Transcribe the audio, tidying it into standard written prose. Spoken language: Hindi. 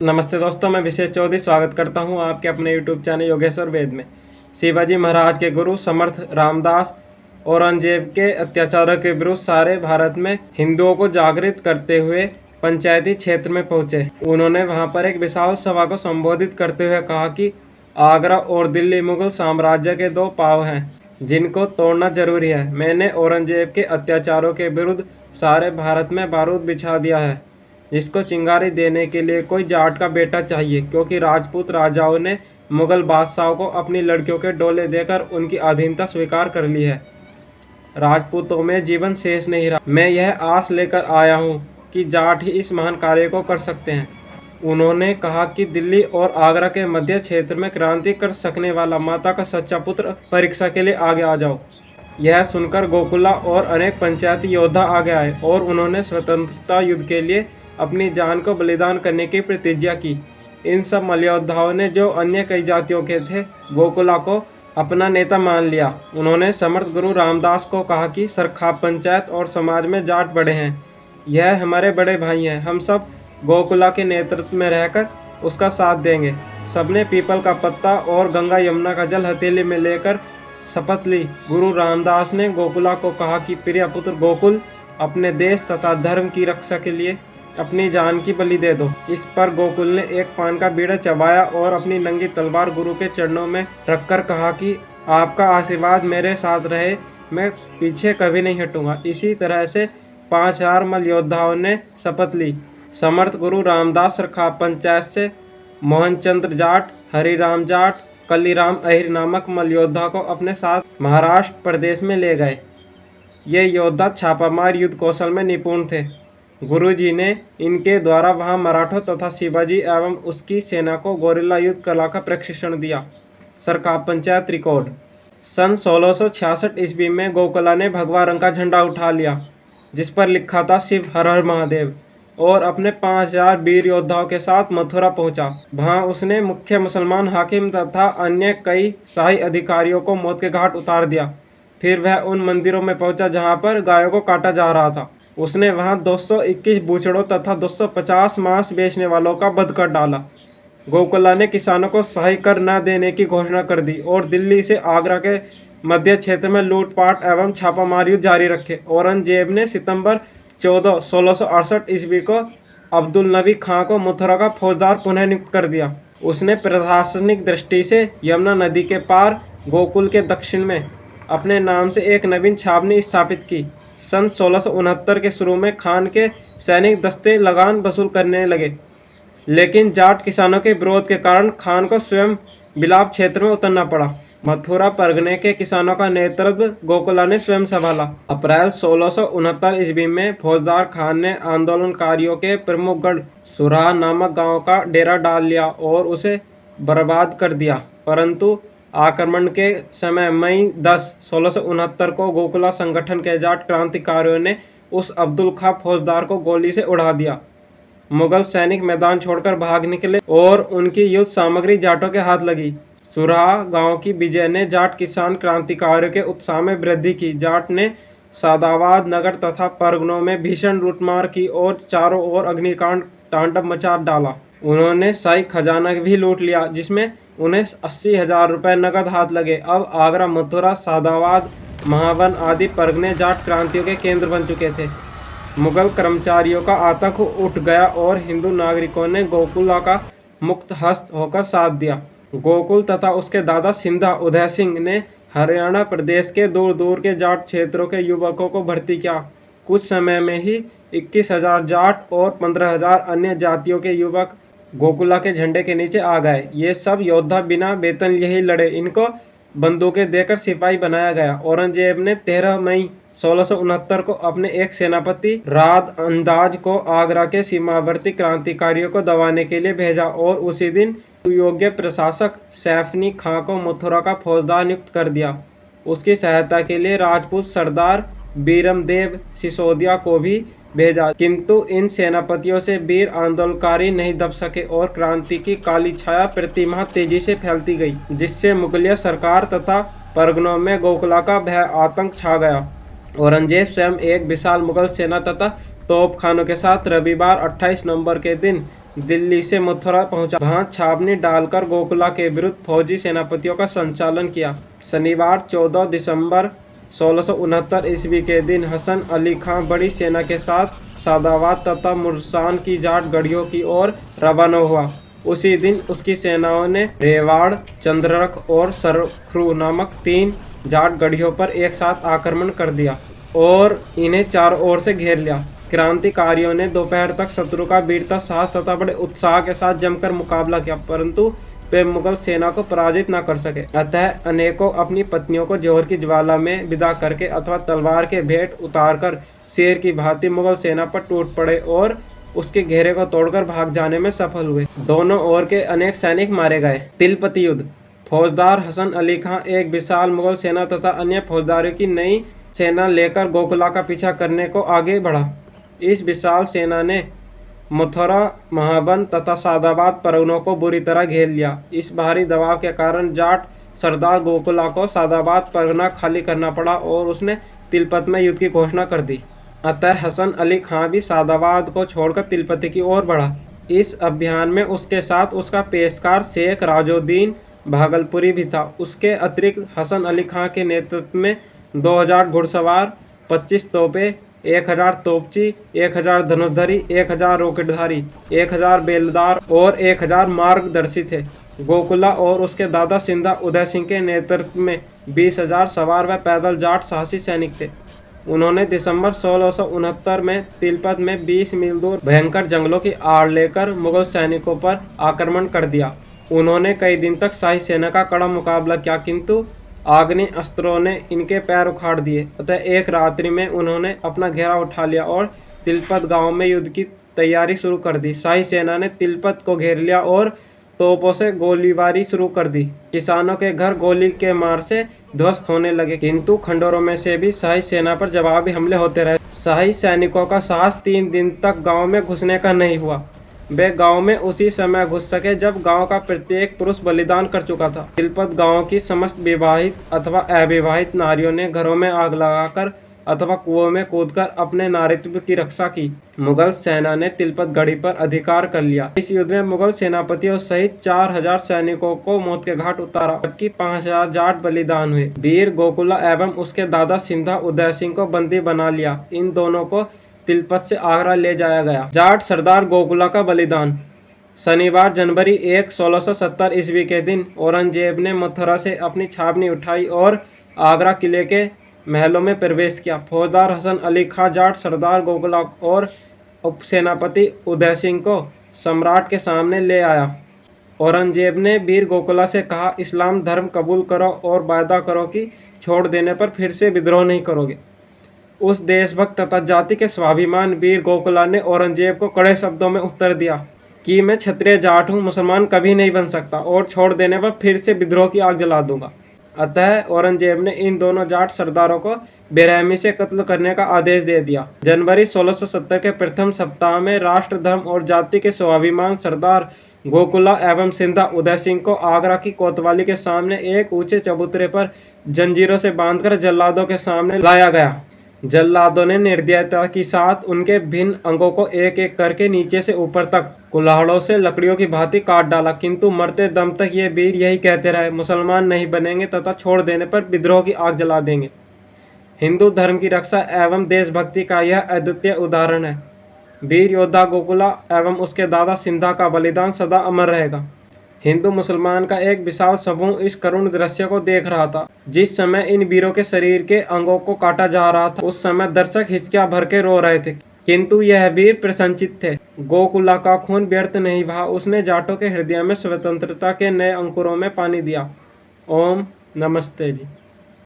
नमस्ते दोस्तों, मैं विशेष चौधरी स्वागत करता हूं आपके अपने YouTube चैनल योगेश्वर वेद में। शिवाजी महाराज के गुरु समर्थ रामदास औरंगजेब के अत्याचारों के विरुद्ध सारे भारत में हिंदुओं को जागृत करते हुए पंचायती क्षेत्र में पहुंचे। उन्होंने वहां पर एक विशाल सभा को संबोधित करते हुए कहा कि आगरा और दिल्ली मुगल साम्राज्य के दो पांव हैं जिनको तोड़ना जरूरी है। मैंने औरंगजेब के अत्याचारों के विरुद्ध सारे भारत में बारूद बिछा दिया है, जिसको चिंगारी देने के लिए कोई जाट का बेटा चाहिए, क्योंकि राजपूत राजाओं ने मुगल बादशाहों को अपनी लड़कियों के डोले देकर उनकी अधीनता स्वीकार कर ली है। राजपूतों में जीवन शेष नहीं रहा। मैं यह आस लेकर आया हूँ कि जाट ही इस महान कार्य को कर सकते हैं। उन्होंने कहा कि दिल्ली और आगरा के मध्य क्षेत्र में क्रांति कर सकने वाला माता का सच्चा पुत्र परीक्षा के लिए आगे आ जाओ। यह सुनकर गोकुला और अनेक पंचायती योद्धा आगे आए और उन्होंने स्वतंत्रता युद्ध के लिए अपनी जान को बलिदान करने की प्रतिज्ञा की। इन सब मल्लयोद्धाओं ने, जो अन्य कई जातियों के थे, गोकुला को अपना नेता मान लिया। उन्होंने समर्थ गुरु रामदास को कहा कि सरखाप पंचायत और समाज में जाट बड़े हैं, यह हमारे बड़े भाई हैं। हम सब गोकुला के नेतृत्व में रहकर उसका साथ देंगे। सबने पीपल का पत्ता और गंगा यमुना का जल हथेली में लेकर शपथ ली। गुरु रामदास ने गोकुला को कहा कि प्रिय पुत्र गोकुल, अपने देश तथा धर्म की रक्षा के लिए अपनी जान की बलि दे दो। इस पर गोकुल ने एक पान का बीड़ा चबाया और अपनी नंगी तलवार गुरु के चरणों में रखकर कहा कि आपका आशीर्वाद मेरे साथ रहे, मैं पीछे कभी नहीं हटूंगा। इसी तरह से 5000 मल्ल योद्धाओं ने शपथ ली। समर्थ गुरु रामदास सरखाप पंचायत से मोहनचंद्र जाट, हरिराम जाट, कलीराम अहिर नामक मल्ल योद्धा को अपने साथ महाराष्ट्र प्रदेश में ले गए। ये योद्धा छापामार युद्ध कौशल में निपुण थे। गुरुजी ने इनके द्वारा वहां मराठों तथा शिवाजी एवं उसकी सेना को गोरिल्ला युद्ध कला का प्रशिक्षण दिया। सरखाप पंचायत रिकॉर्ड। सन 1666 ईस्वी में गोकुला ने भगवा रंग का झंडा उठा लिया, जिस पर लिखा था शिव हर हर महादेव, और अपने 5000 वीर योद्धाओं के साथ मथुरा पहुंचा। वहां उसने मुख्य मुसलमान हाकिम तथा अन्य कई शाही अधिकारियों को मौत के घाट उतार दिया। फिर वह उन मंदिरों में पहुंचा जहां पर गायों को काटा जा रहा था। उसने वहां 221 बूचड़ों तथा 250 मांस बेचने वालों का वध कर डाला। गोकुला ने किसानों को सहाय कर न देने की घोषणा कर दी और दिल्ली से आगरा के मध्य क्षेत्र में लूटपाट एवं छापामारी जारी रखे। औरंगजेब ने सितंबर 14, 1668 ईस्वी को अब्दुल नबी खां को मथुरा का फौजदार पुनः नियुक्त कर दिया। उसने प्रशासनिक दृष्टि से यमुना नदी के पार गोकुल के दक्षिण में अपने नाम से एक नवीन छावनी स्थापित की। सन 1669 के शुरू में खान के सैनिक दस्ते लगान वसूल करने लगे, लेकिन जाट किसानों के विरोध के कारण खान को स्वयं बिलाप क्षेत्र में उतरना पड़ा। मथुरा परगने के किसानों का नेतृत्व गोकुला ने स्वयं संभाला। अप्रैल 1669 ईस्वी में फौजदार खान ने आंदोलनकारियों के प्रमुख गढ़ सुराह नामक गांव का डेरा डाल लिया और उसे बर्बाद कर दिया। परंतु आक्रमण के समय मई 10, 1669 को गोकुला संगठन के जाट क्रांतिकारियों ने उस अब्दुल खां फौजदार को गोली से उड़ा दिया। मुगल सैनिक मैदान छोड़कर भाग निकले और उनकी युद्ध सामग्री जाटों के हाथ लगी। सुराह गांव की विजय ने जाट किसान क्रांतिकारियों के उत्साह में वृद्धि की। जाट ने सादाबाद नगर तथा परगनों में भीषण लूटमार की और चारों ओर अग्निकांड तांडव मचा डाला। उन्होंने शाही खजाना भी लूट लिया, जिसमें उन्हें 80,000 रुपये नकद हाथ लगे। अब आगरा, मथुरा, सादाबाद, महावन आदि परगने जाट क्रांतियों के केंद्र बन चुके थे। मुगल कर्मचारियों का आतंक उठ गया और हिंदू नागरिकों ने गोकुला का मुक्त हस्त होकर साथ दिया। गोकुल तथा उसके दादा सिंधा उदय सिंह ने हरियाणा प्रदेश के दूर दूर के जाट क्षेत्रों के युवकों को भर्ती किया। कुछ समय में ही 21,000 जाट और 15,000 अन्य जातियों के युवक गोकुला के झंडे के नीचे आ गए। ये सब योद्धा बिना वेतन लिए ही लड़े। इनको बंदूकें देकर सिपाही बनाया गया। औरंगजेब ने 13 मई 1669 को अपने एक सेनापति राद अंदाज को आगरा के सीमावर्ती क्रांतिकारियों को दबाने के लिए भेजा और उसी दिन योग्य प्रशासक सैफनी खां को मथुरा का फौजदार नियुक्त कर दिया। उसकी सहायता के लिए राजपूत सरदार बीरमदेव सिसोदिया को भी भेजा, किंतु इन सेनापतियों से वीर आंदोलनकारी नहीं दब सके और क्रांति की काली छाया प्रतिमाह तेजी से फैलती गई, जिससे मुगलिया सरकार तथा परगनों में गोकुला का भय आतंक छा गया। औरंगजेब स्वयं एक विशाल मुगल सेना तथा तोपखानों के साथ रविवार 28 नवंबर के दिन दिल्ली से मथुरा पहुंचा। वहां छावनी डालकर गोकुला के विरुद्ध फौजी सेनापतियों का संचालन किया। शनिवार 14 दिसंबर 1669 ईस्वी के दिन हसन अली खां बड़ी सेना के साथ सादाबाद तथा मुरसान की जाट गढ़ियों की ओर रवाना हुआ। उसी दिन उसकी सेनाओं ने रेवाड़, चंद्ररख और सरखरू नामक 3 जाट गढ़ियों पर एक साथ आक्रमण कर दिया और इन्हें चारों ओर से घेर लिया। क्रांतिकारियों ने दोपहर तक शत्रु का वीरता, साहस तथा बड़े उत्साह के साथ जमकर मुकाबला किया, परंतु वे मुगल सेना को पराजित न कर सके। अतः अनेकों अपनी पत्नियों को जोहर की ज्वाला में विदा करके अथवा तलवार के भेंट उतारकर शेर की भांति मुगल सेना पर टूट पड़े और उसके घेरे को तोड़कर भाग जाने में सफल हुए। दोनों ओर के अनेक सैनिक मारे गए। तिलपति युद्ध। फौजदार हसन अली खां एक विशाल मुगल सेना तथा अन्य फौजदारों की नई सेना लेकर गोकुला का पीछा करने को आगे बढ़ा। इस विशाल सेना ने मथुरा, महाबन तथा सादाबाद परगनों को बुरी तरह घेर लिया। इस भारी दबाव के कारण जाट सरदार गोकुला को सादाबाद परगना खाली करना पड़ा और उसने तिलपत में युद्ध की घोषणा कर दी। अतः हसन अली खां भी सादाबाद को छोड़कर तिलपति की ओर बढ़ा। इस अभियान में उसके साथ उसका पेशकार शेख राजउद्दीन भागलपुरी भी था। उसके अतिरिक्त हसन अली खां के नेतृत्व में 2000 घुड़सवार, 25 तोपें, 1000 तोपची, 1000 धनुषधारी, 1000 रॉकेटधारी, 1000 बेलदार और 1000 मार्गदर्शी थे। गोकुला और उसके दादा सिंधा उदय सिंह के नेतृत्व में 20,000 सवार व पैदल जाट साहसी सैनिक थे। उन्होंने दिसंबर 1669 में तिलपत में 20 मील दूर भयंकर जंगलों की आड़ लेकर मुगल सैनिकों पर आक्रमण कर दिया। उन्होंने कई दिन तक शाही सेना का कड़ा मुकाबला किया, किंतु आग्नेय अस्त्रों ने इनके पैर उखाड़ दिए। अतः एक रात्रि में उन्होंने अपना घेराव उठा लिया और तिलपत गांव में युद्ध की तैयारी शुरू कर दी। शाही सेना ने तिलपत को घेर लिया और तोपों से गोलीबारी शुरू कर दी। किसानों के घर गोली के मार से ध्वस्त होने लगे, किंतु खंडोरों में से भी शाही सेना पर जवाबी हमले होते रहे। शाही सैनिकों का साहस 3 दिन तक गांव में घुसने का नहीं हुआ। वे गांव में उसी समय घुस सके जब गांव का प्रत्येक पुरुष बलिदान कर चुका था। तिलपत गांव की समस्त विवाहित अथवा अविवाहित नारियों ने घरों में आग लगाकर अथवा कुओं में कूदकर अपने नारित्व की रक्षा की। मुगल सेना ने तिलपत गढ़ी पर अधिकार कर लिया। इस युद्ध में मुगल सेनापतियों सहित 4000 सैनिकों को मौत के घाट उतारा, जबकि 5000 जाट बलिदान हुए। वीर गोकुला एवं उसके दादा सिंधा उदय सिंह को बंदी बना लिया। इन दोनों को तिलपत से आगरा ले जाया गया। जाट सरदार गोकुला का बलिदान। शनिवार जनवरी 1, 1670 ईस्वी के दिन औरंगजेब ने मथुरा से अपनी छावनी उठाई और आगरा किले के महलों में प्रवेश किया। फौजदार हसन अली खां जाट सरदार गोकुला और उपसेनापति उदय सिंह को सम्राट के सामने ले आया। औरंगजेब ने वीर गोकुला से कहा, इस्लाम धर्म कबूल करो और वायदा करो कि छोड़ देने पर फिर से विद्रोह नहीं करोगे। उस देशभक्त तथा जाति के स्वाभिमान वीर गोकुला ने औरंगजेब को कड़े शब्दों में उत्तर दिया कि मैं क्षत्रिय जाट हूँ, मुसलमान कभी नहीं बन सकता और छोड़ देने पर फिर से विद्रोह की आग जला दूंगा। अतः औरंगजेब ने इन दोनों जाट सरदारों को बेरहमी से कत्ल करने का आदेश दे दिया। जनवरी 1670 के प्रथम सप्ताह में राष्ट्र, धर्म और जाति के स्वाभिमान सरदार गोकुला एवं सिंधा उदय सिंह को आगरा की कोतवाली के सामने एक ऊंचे चबूतरे पर जंजीरों से बांधकर जल्लादों के सामने लाया गया। जल्लादों ने निर्दयता के साथ उनके भिन्न अंगों को एक एक करके नीचे से ऊपर तक कुल्हाड़ों से लकड़ियों की भांति काट डाला, किंतु मरते दम तक ये वीर यही कहते रहे, मुसलमान नहीं बनेंगे तथा छोड़ देने पर विद्रोह की आग जला देंगे। हिंदू धर्म की रक्षा एवं देशभक्ति का यह अद्वितीय उदाहरण है। वीर योद्धा गोकुला एवं उसके दादा सिंधा का बलिदान सदा अमर रहेगा। हिंदू मुसलमान का एक विशाल समूह इस करुण दृश्य को देख रहा था। जिस समय इन वीरों के शरीर के अंगों को काटा जा रहा था, उस समय दर्शक हिचकियां भर के रो रहे थे, किंतु यह वीर प्रसन्नचित्त थे। गोकुला का खून व्यर्थ नहीं बहा, उसने जाटों के हृदय में स्वतंत्रता के नए अंकुरों में पानी दिया। ओम नमस्ते जी।